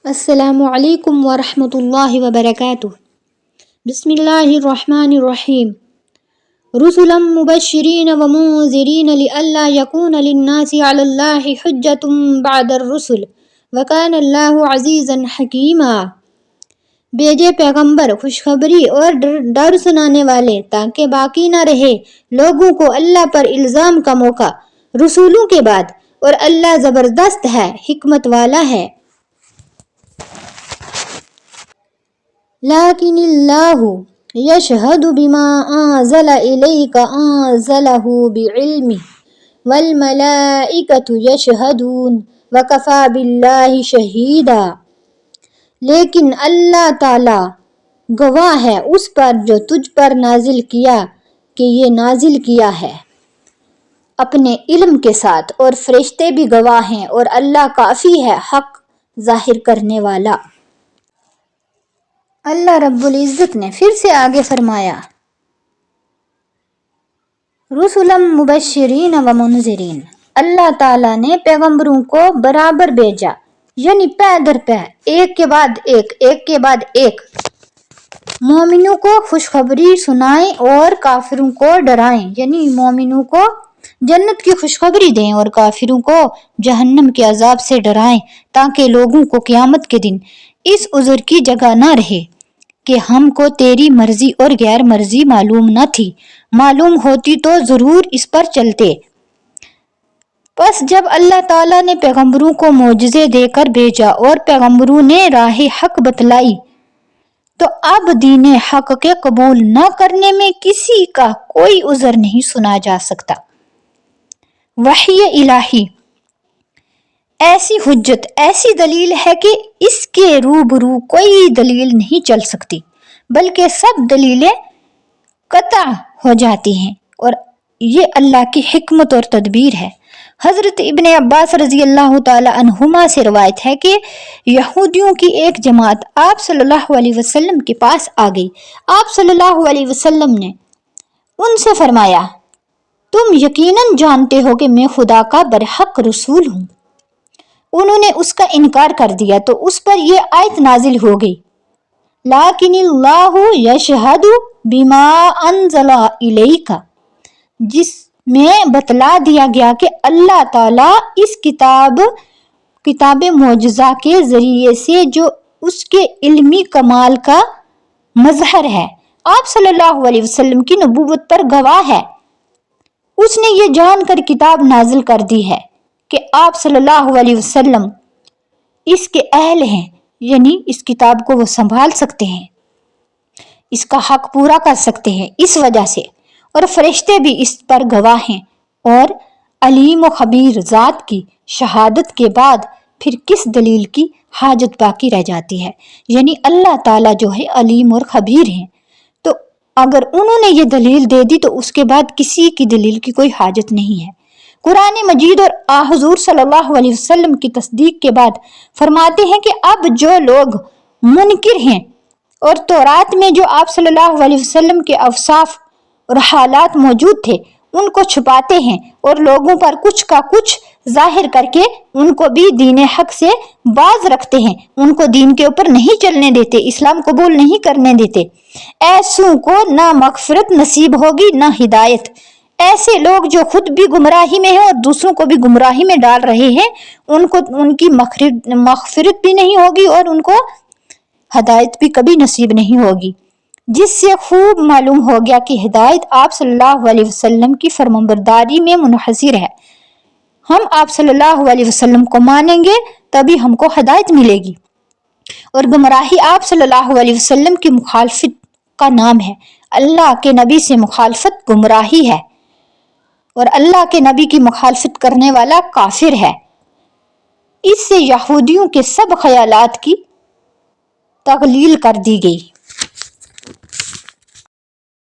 السلام علیکم ورحمۃ اللہ وبرکاتہ۔ بسم اللہ الرحمن الرحیم۔ رسلا مبشرین ومنذرین لئلا یکون للناس علی اللہ حجۃ بعد الرسل وکان اللہ عزیزا حکیما۔ بھیجے پیغمبر خوشخبری اور ڈر سنانے والے تاکہ باقی نہ رہے لوگوں کو اللہ پر الزام کا موقع رسولوں کے بعد، اور اللہ زبردست ہے، حکمت والا ہے۔ لیکن اللہ یشہد بما انزل الیک انزلہ بعلمہ والملائکۃ یشہدون وکفی باللہ شہیدا۔ لیکن اللہ تعالی گواہ ہے اس پر جو تجھ پر نازل کیا کہ یہ نازل کیا ہے اپنے علم کے ساتھ، اور فرشتے بھی گواہ ہیں، اور اللہ کافی ہے حق ظاہر کرنے والا۔ اللہ رب العزت نے پھر سے آگے فرمایا، رسلا مبشرین و منذرین۔ اللہ تعالیٰ نے پیغمبروں کو برابر بھیجا، یعنی پے در پے، ایک کے بعد ایک، ایک کے بعد ایک۔ مومنوں کو خوشخبری سنائیں اور کافروں کو ڈرائیں، یعنی مومنوں کو جنت کی خوشخبری دیں اور کافروں کو جہنم کے عذاب سے ڈرائیں، تاکہ لوگوں کو قیامت کے دن اس عذر کی جگہ نہ رہے کہ ہم کو تیری مرضی اور غیر مرضی معلوم نہ تھی، معلوم ہوتی تو ضرور اس پر چلتے۔ پس جب اللہ تعالیٰ نے پیغمبروں کو معجزے دے کر بھیجا اور پیغمبروں نے راہ حق بتلائی، تو اب دین حق کے قبول نہ کرنے میں کسی کا کوئی عذر نہیں سنا جا سکتا۔ وحی الہی ایسی حجت، ایسی دلیل ہے کہ اس کے روبرو کوئی دلیل نہیں چل سکتی، بلکہ سب دلیلیں قطع ہو جاتی ہیں، اور یہ اللہ کی حکمت اور تدبیر ہے۔ حضرت ابن عباس رضی اللہ تعالی عنہما سے روایت ہے کہ یہودیوں کی ایک جماعت آپ صلی اللہ علیہ وسلم کے پاس آ گئی۔ آپ صلی اللہ علیہ وسلم نے ان سے فرمایا، تم یقیناً جانتے ہو کہ میں خدا کا برحق رسول ہوں۔ انہوں نے اس کا انکار کر دیا تو اس پر یہ آیت نازل ہو گئی، لیکن اللہ یشہد بما انزل الیک، جس میں بتلا دیا گیا کہ اللہ تعالیٰ اس کتاب معجزہ کے ذریعے سے جو اس کے علمی کمال کا مظہر ہے، آپ صلی اللہ علیہ وسلم کی نبوت پر گواہ ہے۔ اس نے یہ جان کر کتاب نازل کر دی ہے کہ آپ صلی اللہ علیہ وسلم اس کے اہل ہیں، یعنی اس کتاب کو وہ سنبھال سکتے ہیں، اس کا حق پورا کر سکتے ہیں، اس وجہ سے، اور فرشتے بھی اس پر گواہ ہیں۔ اور علیم و خبیر ذات کی شہادت کے بعد پھر کس دلیل کی حاجت باقی رہ جاتی ہے؟ یعنی اللہ تعالیٰ جو ہے علیم اور خبیر ہیں، تو اگر انہوں نے یہ دلیل دے دی تو اس کے بعد کسی کی دلیل کی کوئی حاجت نہیں ہے۔ قرآن مجید اور حضور صلی اللہ علیہ وسلم کی تصدیق کے بعد فرماتے ہیں کہ اب جو لوگ منکر ہیں اور تورات میں جو آپ صلی اللہ علیہ وسلم کے اوصاف اور حالات موجود تھے ان کو چھپاتے ہیں، اور لوگوں پر کچھ کا کچھ ظاہر کر کے ان کو بھی دین حق سے باز رکھتے ہیں، ان کو دین کے اوپر نہیں چلنے دیتے، اسلام قبول نہیں کرنے دیتے، ایسوں کو نہ مغفرت نصیب ہوگی نہ ہدایت۔ ایسے لوگ جو خود بھی گمراہی میں ہیں اور دوسروں کو بھی گمراہی میں ڈال رہے ہیں، ان کی مغفرت بھی نہیں ہوگی اور ان کو ہدایت بھی کبھی نصیب نہیں ہوگی۔ جس سے خوب معلوم ہو گیا کہ ہدایت آپ صلی اللہ علیہ وسلم کی فرمانبرداری میں منحصر ہے۔ ہم آپ صلی اللہ علیہ وسلم کو مانیں گے تبھی ہم کو ہدایت ملے گی، اور گمراہی آپ صلی اللہ علیہ وسلم کی مخالفت کا نام ہے۔ اللہ کے نبی سے مخالفت گمراہی ہے، اور اللہ کے نبی کی مخالفت کرنے والا کافر ہے۔ اس سے یہودیوں کے سب خیالات کی تغلیل کر دی گئی۔